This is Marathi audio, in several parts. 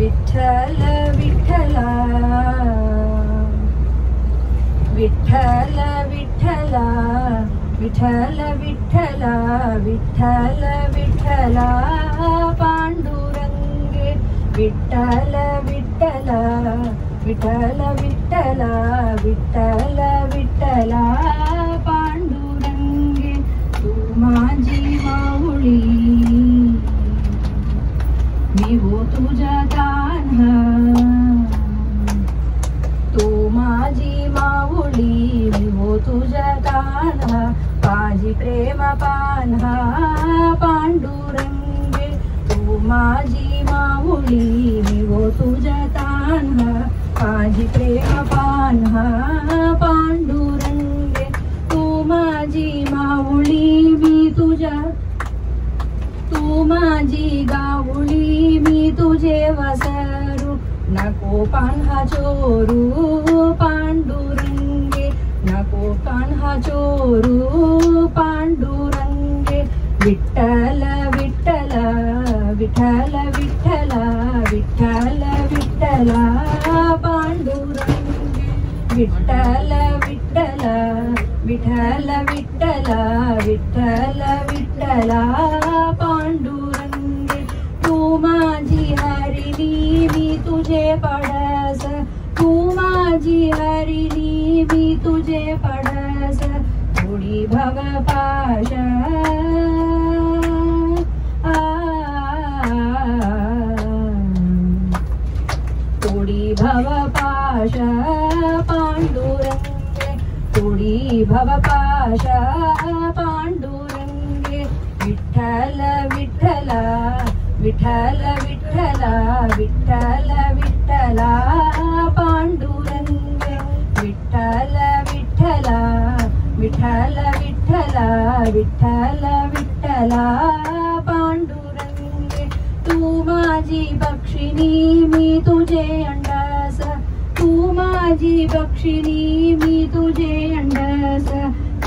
विठ्ठल विठ्ठला विठ्ठल विठ्ठला विठ्ठल विठ्ठला विठ्ठल विठ्ठला पांडुरंगे विठ्ठल विठ्ठला विठ्ठल विठ्ठला विठ्ठल विठ्ठला पांडुरंगे तू माझी माऊली मी हो तुझ्या कान्हा तू माझी माऊली मी हो तुझ्या कान्हा माझी प्रेम पान्हा पांडुरंगे तू माझी माऊली मी हो तुझ्या कान्हा माझी प्रेम पान्हा पांडुरंगे तू माझी माऊली मी तुझ्या तू माझी गाऊली मी तुझे वसरू नको कान्हा चोरू पांडुरंगे नको कान्हा चोरू पांडुरंगे विठ्ठल विठ्ठला विठ्ठल विठ्ठला विठ्ठल विठ्ठला पांडुरंगे विठ्ठल विठ्ठला विठ्ठल विठ्ठला विठ्ठल विठ्ठला पांडुरंगे तू माझी हरिणी मी तुझे पडस तू माझी हरिणी मी तुझे पडस थोडी भव पाश थोडी भव पाश पांडुरंगे थोडी भव पाश पांडुरंगे विठ्ठल विठ्ठला विठ्ठल विठ्ठला विठ्ठल विठ्ठला पांडुरंगे विठ्ठल विठ्ठला विठ्ठल विठ्ठला विठ्ठल विठ्ठला पांडुरंगे तू माझी बक्षिणी मी तुझे अंडस तू माझी बक्षिणी मी तुझे अंडस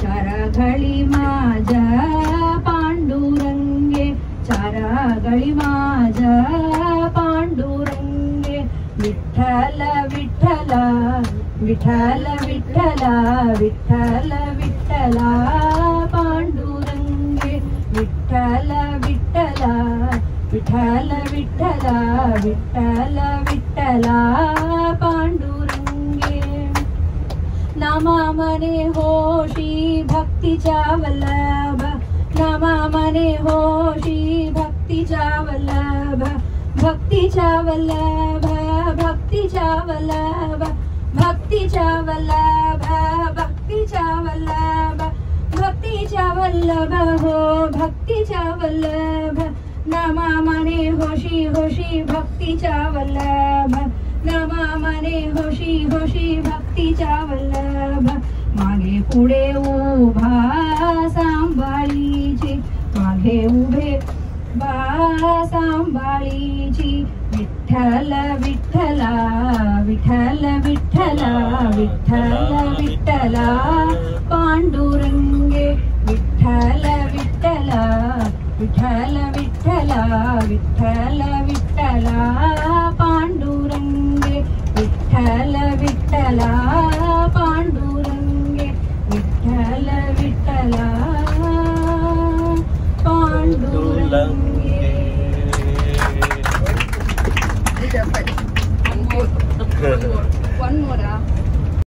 चारा घळी माझ्या पांडुरंगे चारा घळी माझ्या पांडुरंगे विठ्ठल विठ्ठला विठ्ठल विठ्ठला विठ्ठल विठ्ठला पांडुरंगे विठ्ठल विठ्ठला विठ्ठल विठ्ठला विठ्ठल विठ्ठला पांडुरंगे नामा मने होशी भक्तीच्या वल्लभ नामा मने होशी भक्तीच्या वल्लभ भक्तीच्या वल्लभ भक्तीच्या वल्लभ भक्तीच्या वल्लभ भक्तीच्या वल्लभ भक्तीच्या वल्लभ हो भक्तीच्या वल्लभ नामा मने होशी होशी भक्तीच्या वल्लभ नामा मने होशी होशी भक्तीच्या वल्लभ मागे पुढे उभा सांभाळीची मागे उभे बा सांभाळीची विठ्ठल विठ्ठला विठ्ठल विठ्ठला विठ्ठल विठ्ठला पांडुरंगे विठ्ठल विठ्ठला विठ्ठल विठ्ठला विठ्ठल विठ्ठला पांडुरंगे विठ्ठल विठ्ठला पांडुरंगे विठ्ठल विठ्ठला पांडुरंगे one more